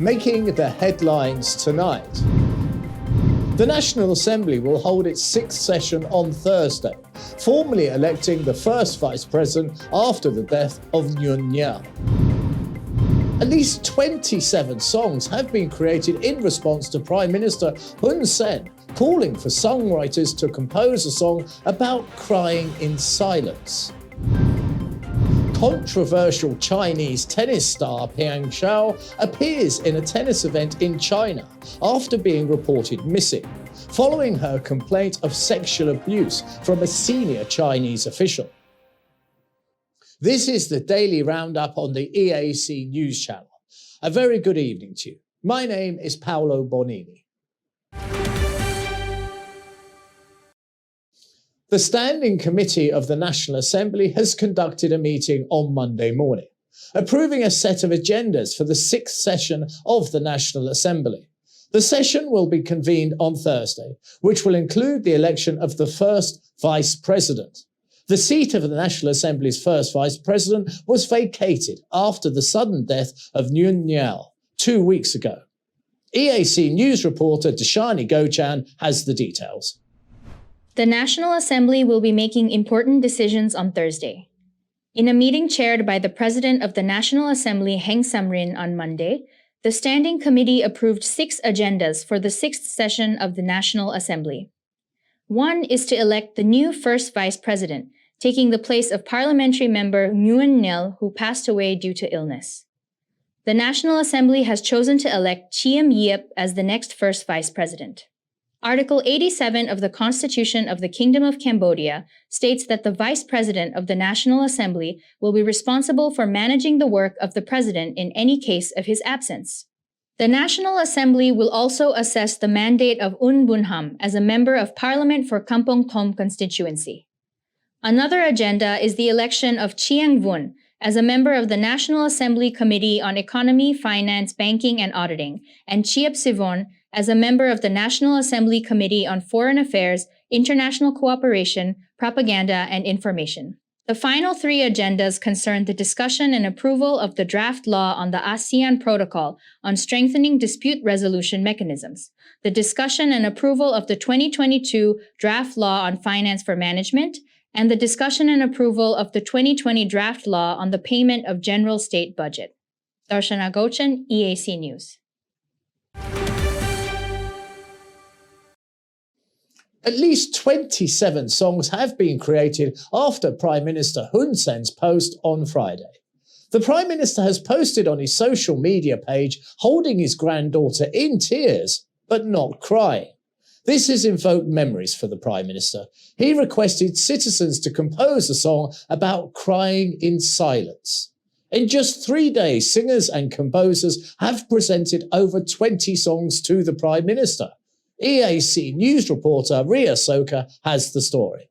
making the headlines tonight. The National Assembly will hold its sixth session on Thursday, formally electing the first Vice President after the death of Nguyen Nhiel. At least 27 songs have been created in response to Prime Minister Hun Sen calling for songwriters to compose a song about crying in silence. Controversial Chinese tennis star Peng Shuai appears in a tennis event in China after being reported missing, following her complaint of sexual abuse from a senior Chinese official. This is the Daily Roundup on the EAC News Channel. A very good evening to you. My name is Paolo Bonini. The Standing Committee of the National Assembly has conducted a meeting on Monday morning, approving a set of agendas for the sixth session of the National Assembly. The session will be convened on Thursday, which will include the election of the first Vice President. The seat of the National Assembly's first Vice President was vacated after the sudden death of Nguyen Nhiel 2 weeks ago. EAC News reporter Dashani Gochan has the details. The National Assembly will be making important decisions on Thursday. In a meeting chaired by the President of the National Assembly, Heng Samrin, on Monday, the Standing Committee approved 6 agendas for the sixth session of the National Assembly. One is to elect the new first Vice President, taking the place of parliamentary member Nguyen Nhiel, who passed away due to illness. The National Assembly has chosen to elect Chiem Yeap as the next first Vice President. Article 87 of the Constitution of the Kingdom of Cambodia states that the Vice President of the National Assembly will be responsible for managing the work of the President in any case of his absence. The National Assembly will also assess the mandate of Un Bunham as a Member of Parliament for Kampong Thom constituency. Another agenda is the election of Chiang Vun as a member of the National Assembly Committee on Economy, Finance, Banking and Auditing, and Chiep Sivon as a member of the National Assembly Committee on Foreign Affairs, International Cooperation, Propaganda and Information. The final 3 agendas concern the discussion and approval of the draft law on the ASEAN Protocol on strengthening dispute resolution mechanisms, the discussion and approval of the 2022 draft law on finance for management, and the discussion and approval of the 2020 draft law on the payment of general state budget. Darshana Gochan, EAC News. At least 27 songs have been created after Prime Minister Hun Sen's post on Friday. The Prime Minister has posted on his social media page holding his granddaughter in tears, but not crying. This has invoked memories for the Prime Minister. He requested citizens to compose a song about crying in silence. In just 3 days, singers and composers have presented over 20 songs to the Prime Minister. EAC News reporter Ria Soka has the story.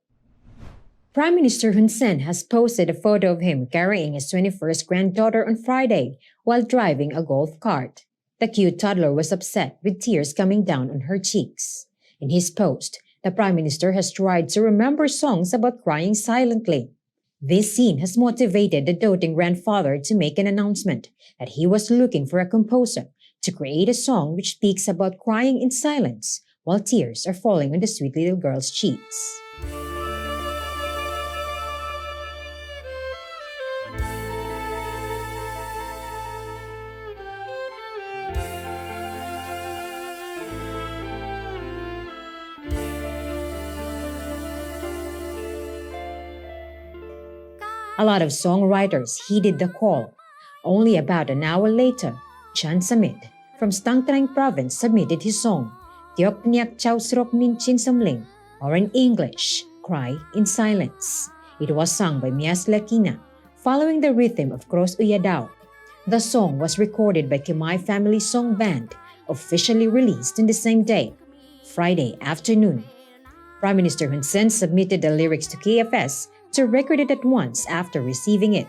Prime Minister Hun Sen has posted a photo of him carrying his 21st granddaughter on Friday while driving a golf cart. The cute toddler was upset with tears coming down on her cheeks. In his post, the Prime Minister has tried to remember songs about crying silently. This scene has motivated the doting grandfather to make an announcement that he was looking for a composer to create a song which speaks about crying in silence while tears are falling on the sweet little girl's cheeks. A lot of songwriters heeded the call. Only about an hour later, Chan Samit from Stang Trang province submitted his song, Tiok Niak Chau Srok Min Chin Samling, or in English, Cry in Silence. It was sung by Mias Lakina, following the rhythm of Cross Uyadao. The song was recorded by Khmer Family Song Band, officially released on the same day, Friday afternoon. Prime Minister Hun Sen submitted the lyrics to KFS to record it at once after receiving it.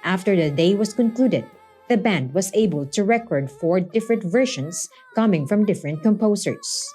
After the day was concluded, the band was able to record 4 different versions coming from different composers.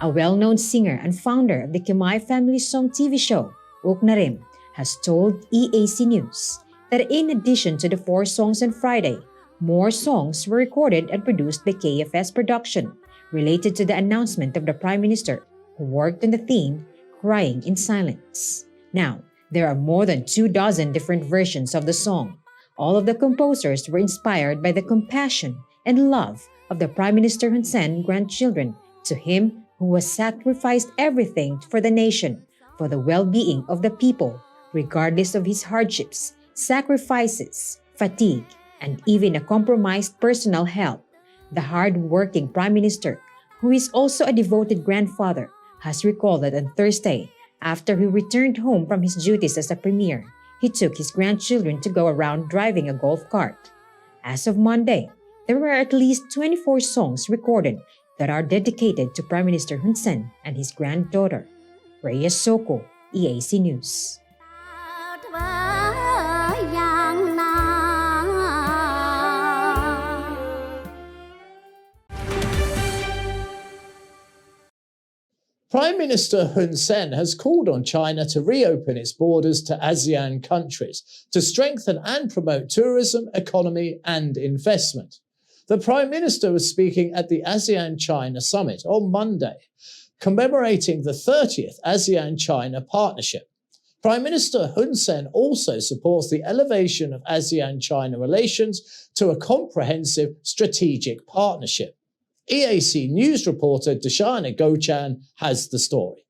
A well-known singer and founder of the Khmer family song TV show, Uk Narim, has told EAC News that in addition to the 4 songs on Friday, more songs were recorded and produced by KFS Production related to the announcement of the Prime Minister, who worked on the theme, Crying in Silence. Now, there are more than 24 different versions of the song. All of the composers were inspired by the compassion and love of the Prime Minister Hun Sen grandchildren to him who has sacrificed everything for the nation, for the well-being of the people, regardless of his hardships, sacrifices, fatigue, and even a compromised personal health. The hard-working Prime Minister, who is also a devoted grandfather, has recalled that on Thursday, after he returned home from his duties as a premier, he took his grandchildren to go around driving a golf cart. As of Monday, there were at least 24 songs recorded that are dedicated to Prime Minister Hun Sen and his granddaughter. Reyes Soko, EAC News. Prime Minister Hun Sen has called on China to reopen its borders to ASEAN countries to strengthen and promote tourism, economy and investment. The Prime Minister was speaking at the ASEAN-China Summit on Monday, commemorating the 30th ASEAN-China Partnership. Prime Minister Hun Sen also supports the elevation of ASEAN-China relations to a comprehensive strategic partnership. EAC News reporter Dashana Gochan has the story.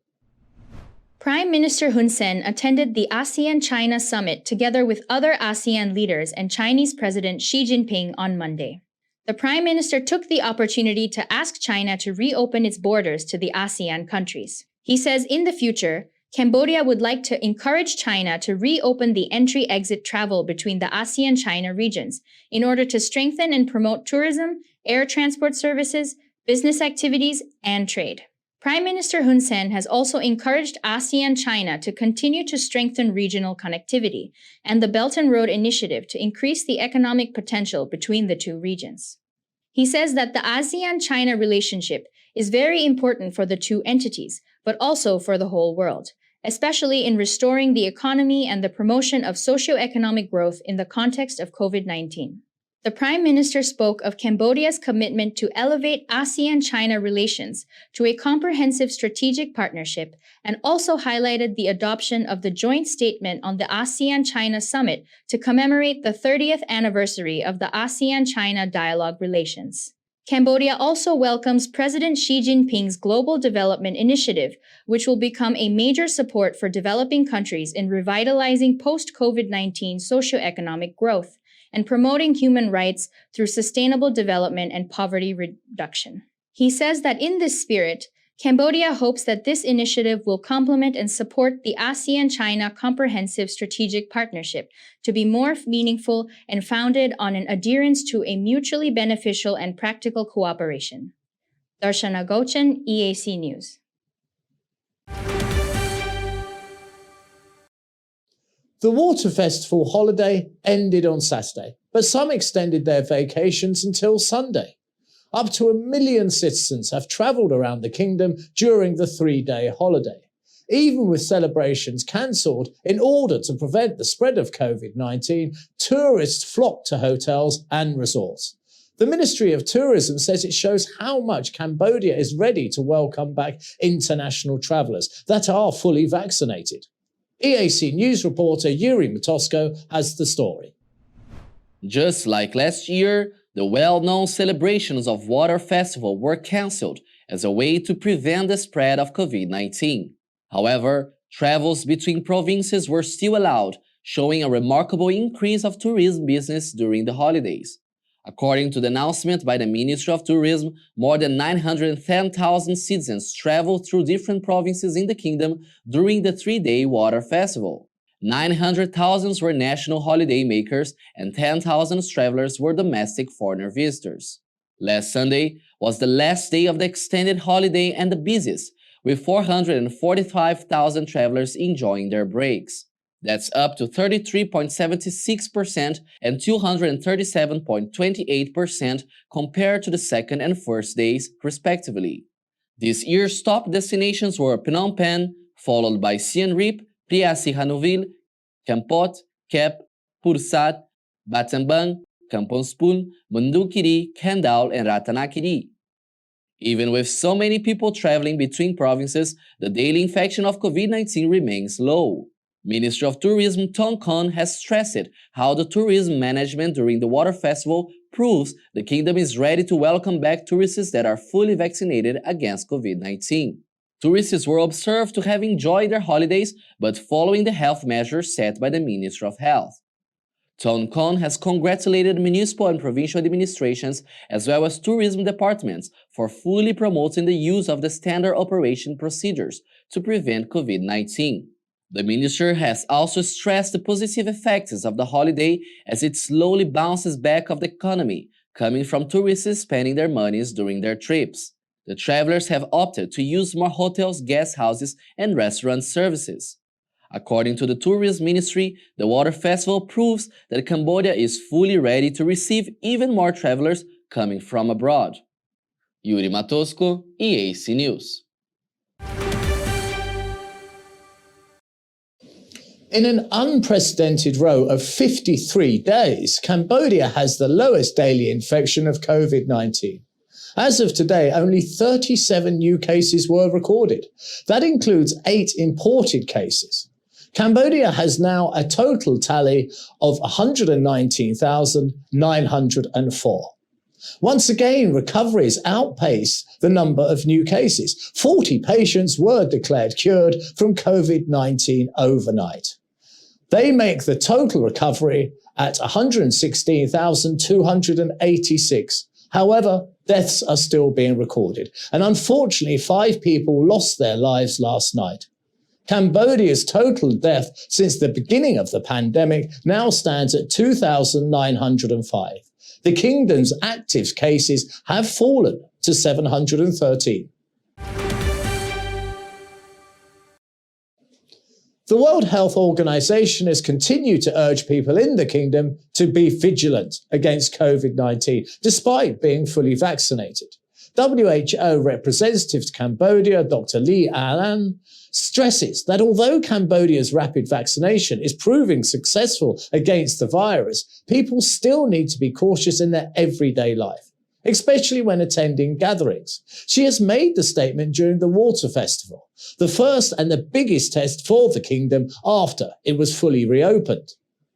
Prime Minister Hun Sen attended the ASEAN-China Summit together with other ASEAN leaders and Chinese President Xi Jinping on Monday. The Prime Minister took the opportunity to ask China to reopen its borders to the ASEAN countries. He says in the future, Cambodia would like to encourage China to reopen the entry-exit travel between the ASEAN-China regions in order to strengthen and promote tourism, air transport services, business activities, and trade. Prime Minister Hun Sen has also encouraged ASEAN-China to continue to strengthen regional connectivity and the Belt and Road Initiative to increase the economic potential between the two regions. He says that the ASEAN-China relationship is very important for the two entities, but also for the whole world, especially in restoring the economy and the promotion of socio-economic growth in the context of COVID-19. The Prime Minister spoke of Cambodia's commitment to elevate ASEAN-China relations to a comprehensive strategic partnership and also highlighted the adoption of the joint statement on the ASEAN-China Summit to commemorate the 30th anniversary of the ASEAN-China dialogue relations. Cambodia also welcomes President Xi Jinping's Global Development Initiative, which will become a major support for developing countries in revitalizing post-COVID-19 socioeconomic growth and promoting human rights through sustainable development and poverty reduction. He says that in this spirit, Cambodia hopes that this initiative will complement and support the ASEAN-China Comprehensive Strategic Partnership to be more meaningful and founded on an adherence to a mutually beneficial and practical cooperation. Darshana Gochan, EAC News. The Water Festival holiday ended on Saturday, but some extended their vacations until Sunday. Up to 1 million citizens have travelled around the kingdom during the 3-day holiday. Even with celebrations cancelled in order to prevent the spread of COVID-19, tourists flocked to hotels and resorts. The Ministry of Tourism says it shows how much Cambodia is ready to welcome back international travellers that are fully vaccinated. EAC News reporter Yuri Matosko has the story. Just like last year, the well-known celebrations of Water Festival were cancelled as a way to prevent the spread of COVID-19. However, travels between provinces were still allowed, showing a remarkable increase of tourism business during the holidays. According to the announcement by the Ministry of Tourism, more than 910,000 citizens traveled through different provinces in the kingdom during the 3-day Water Festival. 900,000 were national holiday makers and 10,000 travelers were domestic foreigner visitors. Last Sunday was the last day of the extended holiday and the busiest, with 445,000 travelers enjoying their breaks. That's up to 33.76% and 237.28% compared to the second and first days, respectively. This year's top destinations were Phnom Penh, followed by Siem Reap, Pria Sihanoukville, Kampot, Kep, Pursat, Battambang, Kampong Spun, Mundukiri, Kendal, and Ratanakiri. Even with so many people traveling between provinces, the daily infection of COVID-19 remains low. Ministry of Tourism Tong Kon has stressed how the tourism management during the water festival proves the kingdom is ready to welcome back tourists that are fully vaccinated against COVID-19. Tourists were observed to have enjoyed their holidays, but following the health measures set by the Ministry of Health. Tong Kon has congratulated municipal and provincial administrations as well as tourism departments for fully promoting the use of the standard operation procedures to prevent COVID-19. The minister has also stressed the positive effects of the holiday as it slowly bounces back of the economy, coming from tourists spending their monies during their trips. The travelers have opted to use more hotels, guest houses, and restaurant services. According to the Tourism Ministry, the Water Festival proves that Cambodia is fully ready to receive even more travelers coming from abroad. Yuri Matosco, EAC News. In an unprecedented row of 53 days, Cambodia has the lowest daily infection of COVID-19. As of today, only 37 new cases were recorded. That includes 8 imported cases. Cambodia has now a total tally of 119,904. Once again, recoveries outpace the number of new cases. 40 patients were declared cured from COVID-19 overnight. They make the total recovery at 116,286. However, deaths are still being recorded, and unfortunately 5 people lost their lives last night. Cambodia's total death since the beginning of the pandemic now stands at 2,905. The kingdom's active cases have fallen to 713. The World Health Organization has continued to urge people in the kingdom to be vigilant against COVID-19, despite being fully vaccinated. WHO representative to Cambodia, Dr. Lee Alan, stresses that although Cambodia's rapid vaccination is proving successful against the virus, people still need to be cautious in their everyday life, especially when attending gatherings. She has made the statement during the Water Festival, the first and the biggest test for the kingdom after it was fully reopened.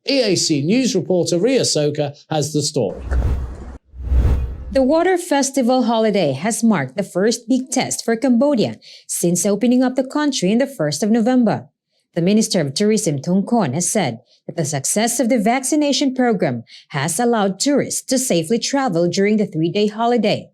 EAC News reporter Ria Soka has the story. The Water Festival holiday has marked the first big test for Cambodia since opening up the country on the 1st of November. The Minister of Tourism Tong Kon has said that the success of the vaccination program has allowed tourists to safely travel during the 3-day holiday.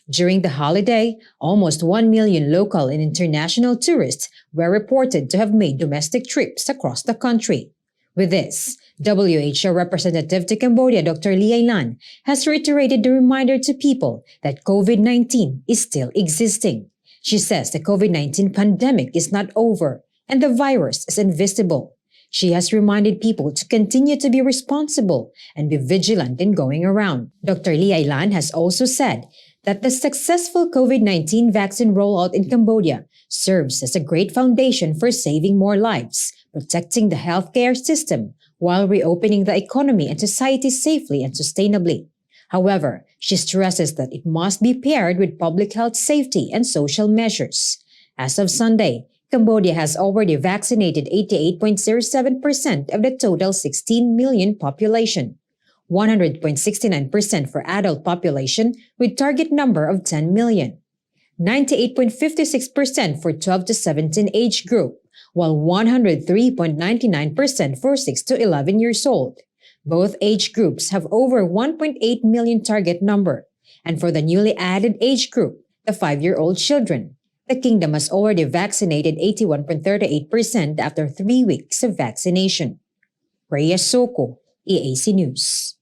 During the holiday, almost 1 million local and international tourists were reported to have made domestic trips across the country. With this, WHO representative to Cambodia, Dr. Lee Lan, has reiterated the reminder to people that COVID-19 is still existing. She says the COVID-19 pandemic is not over and the virus is invisible. She has reminded people to continue to be responsible and be vigilant in going around. Dr. Lee Lan has also said that the successful COVID-19 vaccine rollout in Cambodia serves as a great foundation for saving more lives, protecting the healthcare system, while reopening the economy and society safely and sustainably. However, she stresses that it must be paired with public health safety and social measures. As of Sunday, Cambodia has already vaccinated 88.07% of the total 16 million population, 100.69% for adult population with target number of 10 million, 98.56% for 12 to 17 age group, while 103.99% for 6 to 11 years old. Both age groups have over 1.8 million target number, and for the newly added age group, the 5-year-old children, the kingdom has already vaccinated 81.38% after 3 weeks of vaccination. Rhea Soko, EAC News.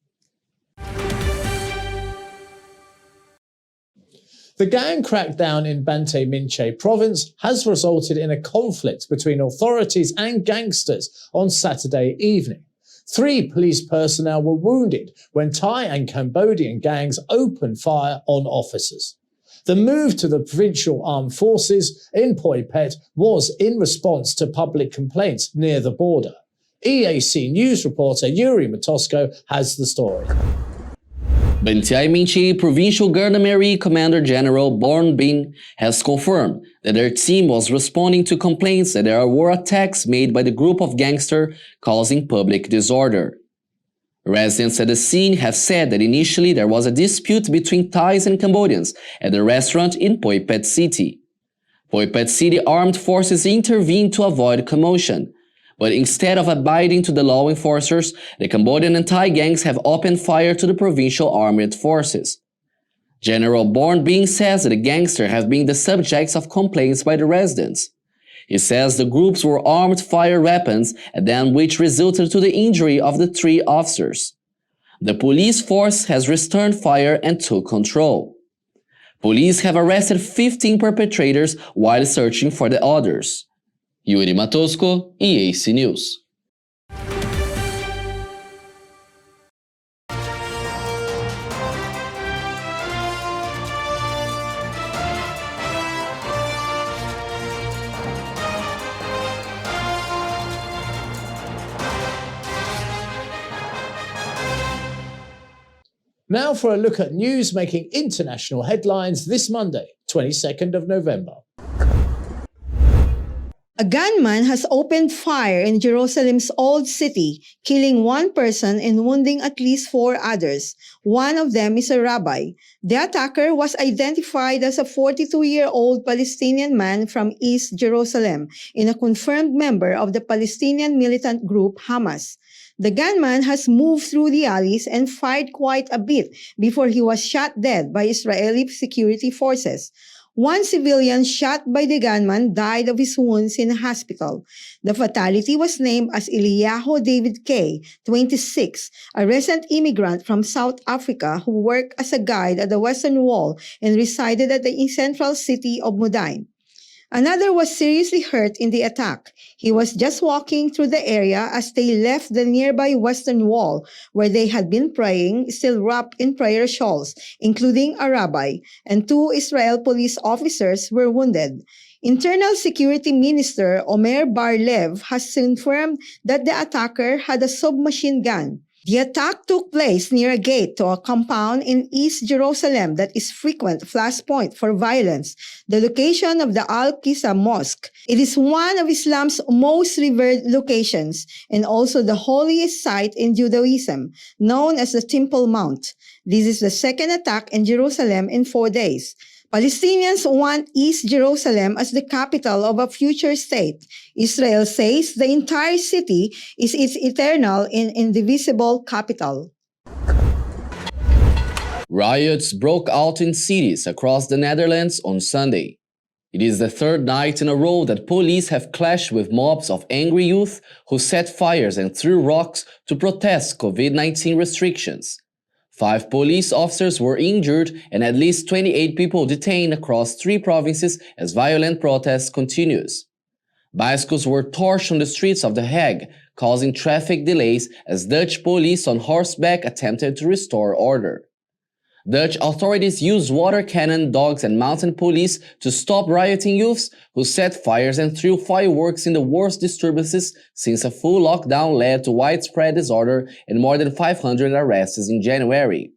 The gang crackdown in Banteay Minche province has resulted in a conflict between authorities and gangsters on Saturday evening. 3 police personnel were wounded when Thai and Cambodian gangs opened fire on officers. The move to the provincial armed forces in Phoi Phet was in response to public complaints near the border. EAC News reporter Yuri Matosko has the story. Bantiay Minchi Provincial Gendarmerie Commander General Born Bin has confirmed that their team was responding to complaints that there were attacks made by the group of gangsters causing public disorder. Residents at the scene have said that initially there was a dispute between Thais and Cambodians at the restaurant in Phoi Phet City. Phoi Phet City armed forces intervened to avoid commotion. But instead of abiding to the law enforcers, the Cambodian and Thai gangs have opened fire to the provincial armed forces. General Born Bing says that the gangsters have been the subjects of complaints by the residents. He says the groups were armed fire weapons and then which resulted to the injury of the 3 officers. The police force has returned fire and took control. Police have arrested 15 perpetrators while searching for the others. Yuri Matosko, EAC News. Now for a look at news making international headlines this Monday, 22nd of November. A gunman has opened fire in Jerusalem's Old City, killing 1 person and wounding at least 4 others. One of them is a rabbi. The attacker was identified as a 42-year-old Palestinian man from East Jerusalem and a confirmed member of the Palestinian militant group Hamas. The gunman has moved through the alleys and fired quite a bit before he was shot dead by Israeli security forces. 1 civilian shot by the gunman died of his wounds in a hospital. The fatality was named as Eliyahu David K., 26, a recent immigrant from South Africa who worked as a guide at the Western Wall and resided at the central city of Modain. Another was seriously hurt in the attack. He was just walking through the area as they left the nearby Western Wall, where they had been praying, still wrapped in prayer shawls, including a rabbi, and 2 Israel police officers were wounded. Internal Security Minister Omer Bar-Lev has confirmed that the attacker had a submachine gun. The attack took place near a gate to a compound in East Jerusalem that is frequent flashpoint for violence, the location of the Al-Qissa Mosque. It is one of Islam's most revered locations and also the holiest site in Judaism, known as the Temple Mount. This is the second attack in Jerusalem in 4 days. Palestinians want East Jerusalem as the capital of a future state. Israel says the entire city is its eternal and indivisible capital. Riots broke out in cities across the Netherlands on Sunday. It is the 3rd night in a row that police have clashed with mobs of angry youth who set fires and threw rocks to protest COVID-19 restrictions. 5 police officers were injured and at least 28 people detained across 3 provinces as violent protests continues. Bicycles were torched on the streets of The Hague, causing traffic delays as Dutch police on horseback attempted to restore order. Dutch authorities used water cannon, dogs and mounted police to stop rioting youths who set fires and threw fireworks in the worst disturbances since a full lockdown led to widespread disorder and more than 500 arrests in January.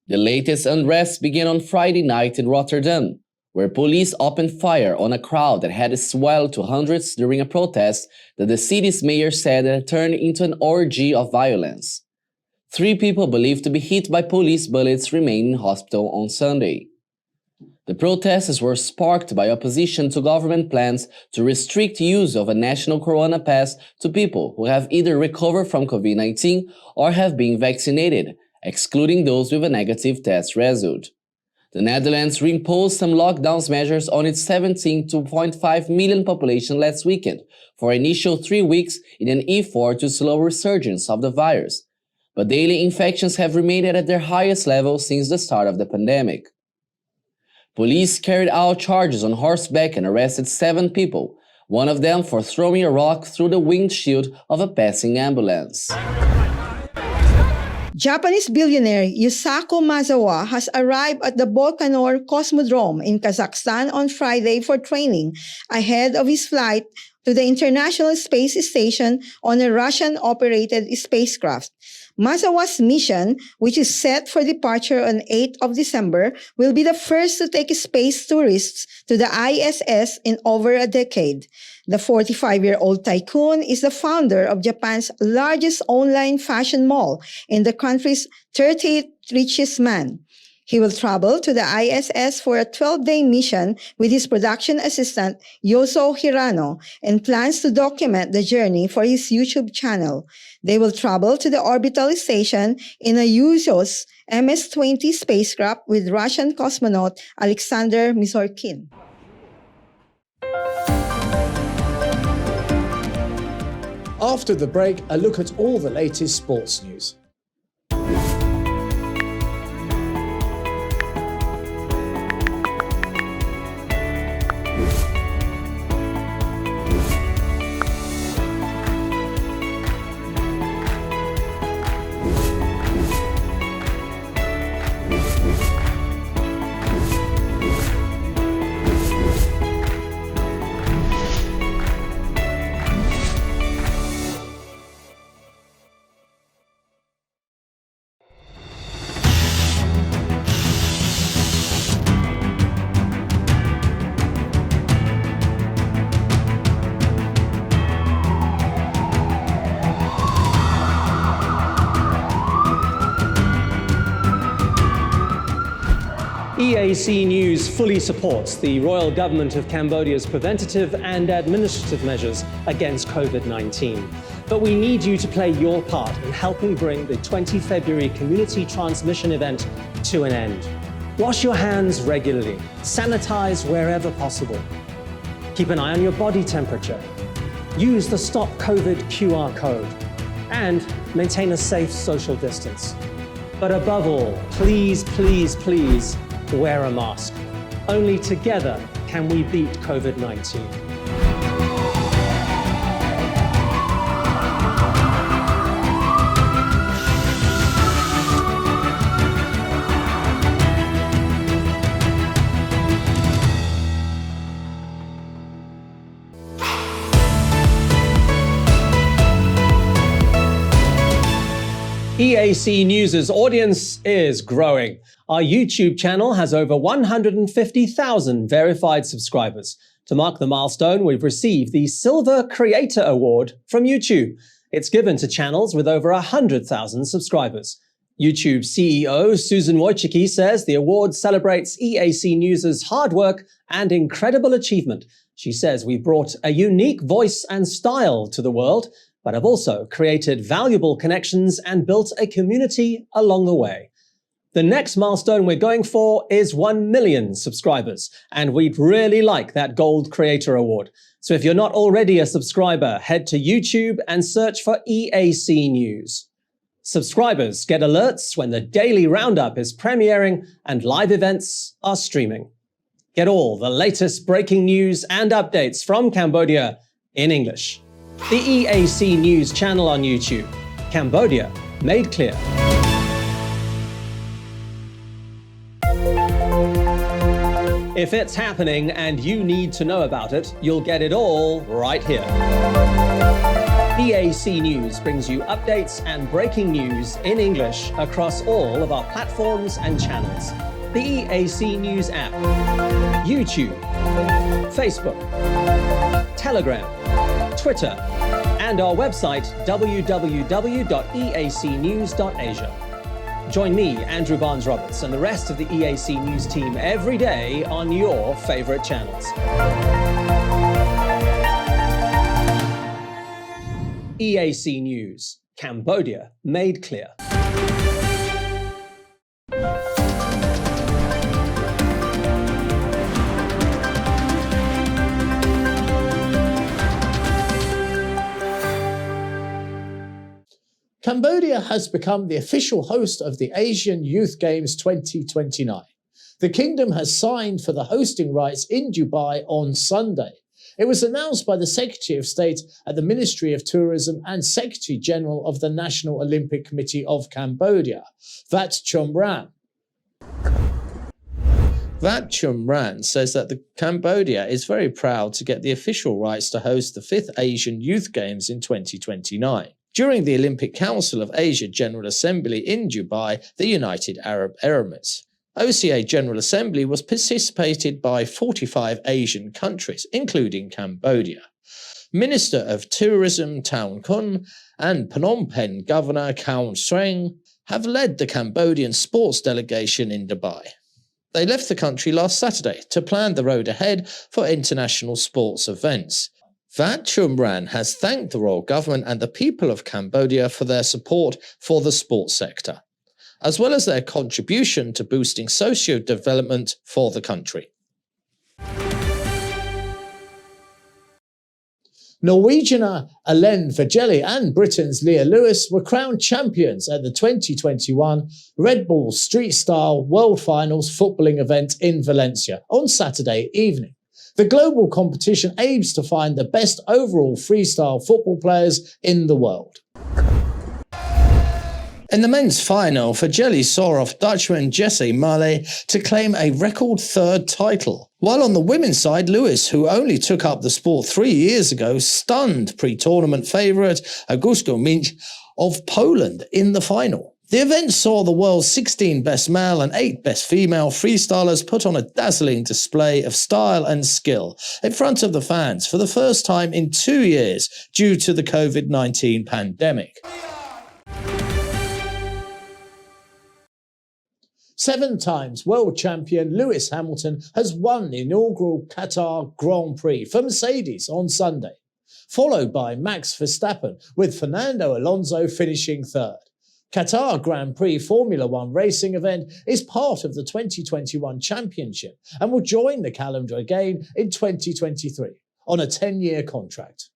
The latest unrest began on Friday night in Rotterdam, where police opened fire on a crowd that had swelled to hundreds during a protest that the city's mayor said had turned into an orgy of violence. 3 people believed to be hit by police bullets remain in hospital on Sunday. The protests were sparked by opposition to government plans to restrict use of a national corona pass to people who have either recovered from COVID-19 or have been vaccinated, excluding those with a negative test result. The Netherlands reimposed some lockdown measures on its 17.5 million population last weekend for initial 3 weeks in an effort to slow resurgence of the virus. But daily infections have remained at their highest level since the start of the pandemic. Police carried out charges on horseback and arrested 7 people, one of them for throwing a rock through the windshield of a passing ambulance. Japanese billionaire Yusaku Maezawa has arrived at the Baikonur Cosmodrome in Kazakhstan on Friday for training ahead of his flight to the International Space Station on a Russian-operated spacecraft. Maezawa's mission, which is set for departure on 8th of December, will be the first to take space tourists to the ISS in over a decade. The 45-year-old tycoon is the founder of Japan's largest online fashion mall and the country's 30th richest man. He will travel to the ISS for a 12-day mission with his production assistant, Yoso Hirano, and plans to document the journey for his YouTube channel. They will travel to the orbital station in a Yuzhos MS-20 spacecraft with Russian cosmonaut Alexander Misorkin. After the break, a look at all the latest sports news. EAC News fully supports the Royal Government of Cambodia's preventative and administrative measures against COVID-19. But we need you to play your part in helping bring the 20 February community transmission event to an end. Wash your hands regularly, sanitize wherever possible. Keep an eye on your body temperature. Use the Stop COVID QR code and maintain a safe social distance. But above all, please, please, please, wear a mask. Only together can we beat COVID-19. EAC News' audience is growing. Our YouTube channel has over 150,000 verified subscribers. To mark the milestone, we've received the Silver Creator Award from YouTube. It's given to channels with over 100,000 subscribers. YouTube CEO Susan Wojcicki says the award celebrates EAC News' hard work and incredible achievement. She says we brought a unique voice and style to the world, but have also created valuable connections and built a community along the way. The next milestone we're going for is 1 million subscribers, and we'd really like that Gold Creator Award. So if you're not already a subscriber, head to YouTube and search for EAC News. Subscribers get alerts when the Daily Roundup is premiering and live events are streaming. Get all the latest breaking news and updates from Cambodia in English. The EAC News channel on YouTube. Cambodia made clear. If it's happening and you need to know about it, you'll get it all right here. EAC News brings you updates and breaking news in English across all of our platforms and channels. The EAC News app, YouTube, Facebook, Telegram, Twitter, and our website www.eacnews.asia. Join me, Andrew Barnes-Roberts, and the rest of the EAC News team every day on your favorite channels. EAC News, Cambodia made clear. Cambodia has become the official host of the Asian Youth Games 2029. The kingdom has signed for the hosting rights in Dubai on Sunday. It was announced by the Secretary of State at the Ministry of Tourism and Secretary General of the National Olympic Committee of Cambodia, Vat Chumran. Vat Chumran says that Cambodia is very proud to get the official rights to host the 5th Asian Youth Games in 2029. During the Olympic Council of Asia General Assembly in Dubai, the United Arab Emirates. OCA General Assembly was participated by 45 Asian countries, including Cambodia. Minister of Tourism Town Kun and Phnom Penh Governor Khao Sreng have led the Cambodian sports delegation in Dubai. They left the country last Saturday to plan the road ahead for international sports events. Vat Chumran has thanked the royal government and the people of Cambodia for their support for the sports sector, as well as their contribution to boosting socio-development for the country. Norwegianer Ellen Vergelli and Britain's Leah Lewis were crowned champions at the 2021 Red Bull Street Style World Finals footballing event in Valencia on Saturday evening. The global competition aims to find the best overall freestyle football players in the world. In the men's final, Vergelli saw off Dutchman Jesse Marley to claim a record 3rd title. While on the women's side, Lewis, who only took up the sport 3 years ago, stunned pre-tournament favourite Augusto Minch of Poland in the final. The event saw the world's 16 best male and 8 best female freestylers put on a dazzling display of style and skill in front of the fans for the first time in 2 years due to the COVID-19 pandemic. 7 times world champion Lewis Hamilton has won the inaugural Qatar Grand Prix for Mercedes on Sunday, followed by Max Verstappen, with Fernando Alonso finishing 3rd. Qatar Grand Prix Formula One racing event is part of the 2021 championship and will join the calendar again in 2023 on a 10-year contract.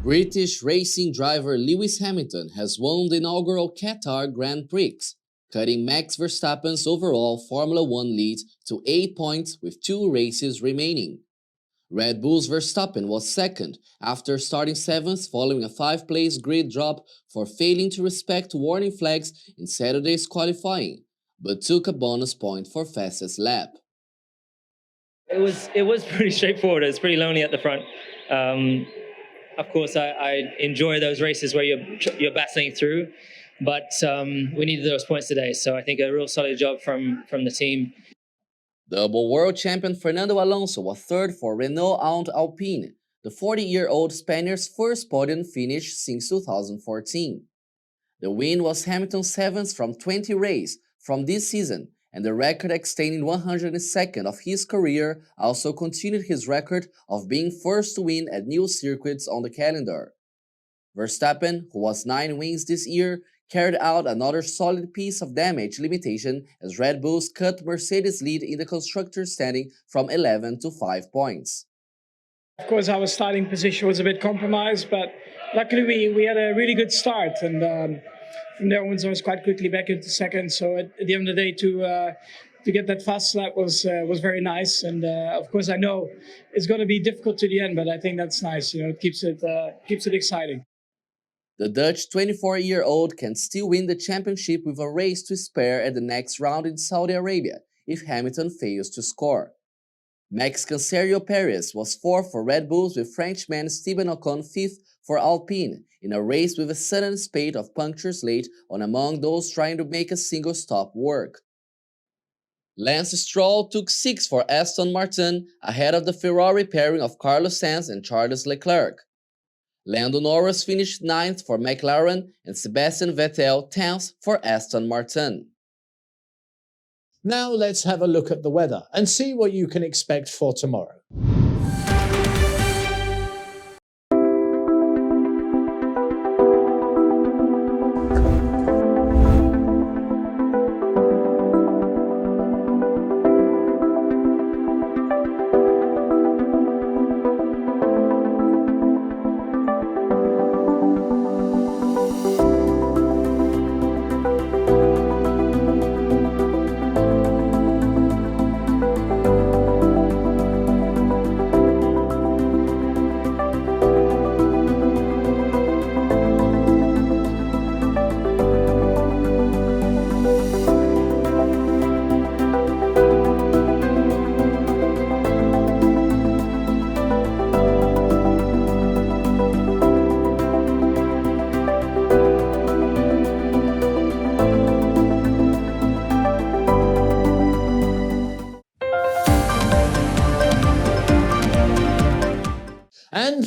British racing driver Lewis Hamilton has won the inaugural Qatar Grand Prix, cutting Max Verstappen's overall Formula One lead to 8 points with 2 races remaining. Red Bull's Verstappen was 2nd after starting 7th following a 5-place grid drop for failing to respect warning flags in Saturday's qualifying, but took a bonus point for fastest lap. It was pretty straightforward. It was pretty lonely at the front. Of course, I enjoy those races where you're battling through, but we needed those points today. So I think a real solid job from the team. Double world champion Fernando Alonso was 3rd for Renault-owned Alpine, the 40-year-old Spaniard's first podium finish since 2014. The win was Hamilton's 7th from 20 races from this season, and the record extending 102nd of his career also continued his record of being first to win at new circuits on the calendar. Verstappen, who was 9 wins this year, carried out another solid piece of damage limitation as Red Bulls cut Mercedes' lead in the constructors' standing from 11 to 5 points. Of course, our starting position was a bit compromised, but luckily we had a really good start, and from there on I was quite quickly back into 2nd. So at the end of the day, to get that fast lap was very nice, and of course I know it's going to be difficult to the end, but I think that's nice. You know, it keeps it exciting. The Dutch 24-year-old can still win the championship with a race to spare at the next round in Saudi Arabia if Hamilton fails to score. Mexican Sergio Perez was 4th for Red Bulls with Frenchman Esteban Ocon 5th for Alpine in a race with a sudden spate of punctures late on among those trying to make a single stop work. Lance Stroll took 6th for Aston Martin ahead of the Ferrari pairing of Carlos Sainz and Charles Leclerc. Lando Norris finished 9th for McLaren and Sebastian Vettel 10th for Aston Martin. Now let's have a look at the weather and see what you can expect for tomorrow.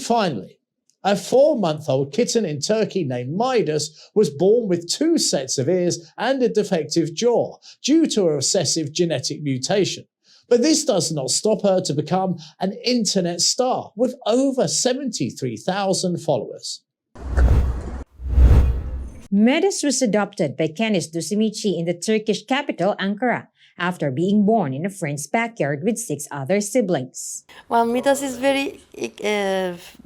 finally, a 4-month-old kitten in Turkey named Midas was born with 2 sets of ears and a defective jaw due to a recessive genetic mutation. But this does not stop her to become an internet star with over 73,000 followers. Midas was adopted by Kenis Dusimici in the Turkish capital, Ankara, after being born in a friend's backyard with 6 other siblings. Well, Midas is very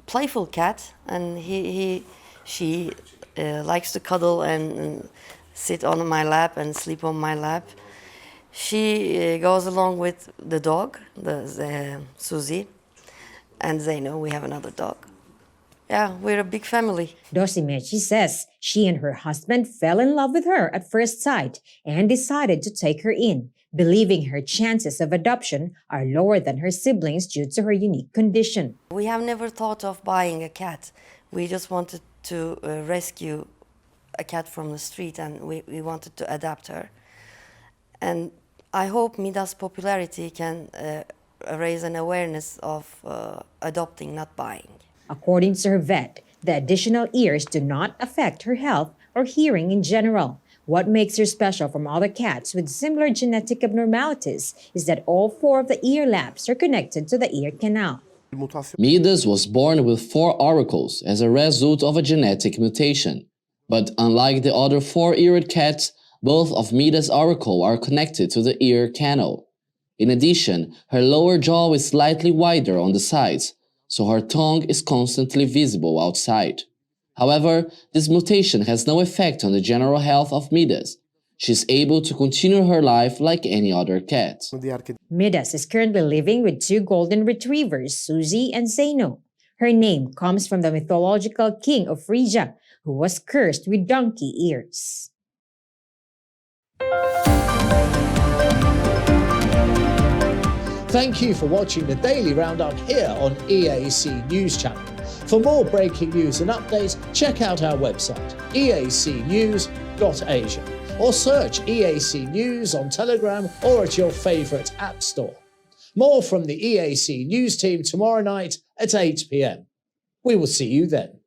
playful cat, and she likes to cuddle and sit on my lap and sleep on my lap. She goes along with the dog, the Suzy, and Zeno. We have another dog. Yeah, we're a big family. Dosimici says she and her husband fell in love with her at first sight and decided to take her in, believing her chances of adoption are lower than her siblings due to her unique condition. We have never thought of buying a cat. We just wanted to rescue a cat from the street, and we wanted to adopt her. And I hope Midas' popularity can raise an awareness of adopting, not buying. According to her vet, the additional ears do not affect her health or hearing in general. What makes her special from other cats with similar genetic abnormalities is that all 4 of the ear laps are connected to the ear canal. Midas was born with 4 auricles as a result of a genetic mutation. But unlike the other 4-eared cats, both of Midas' auricles are connected to the ear canal. In addition, her lower jaw is slightly wider on the sides, so her tongue is constantly visible outside. However, this mutation has no effect on the general health of Midas. She is able to continue her life like any other cat. Midas is currently living with 2 golden retrievers, Suzy and Zeno. Her name comes from the mythological king of Phrygia, who was cursed with donkey ears. Thank you for watching the Daily Roundup here on EAC News Channel. For more breaking news and updates, check out our website, eacnews.asia, or search EAC News on Telegram or at your favourite app store. More from the EAC News team tomorrow night at 8 p.m. We will see you then.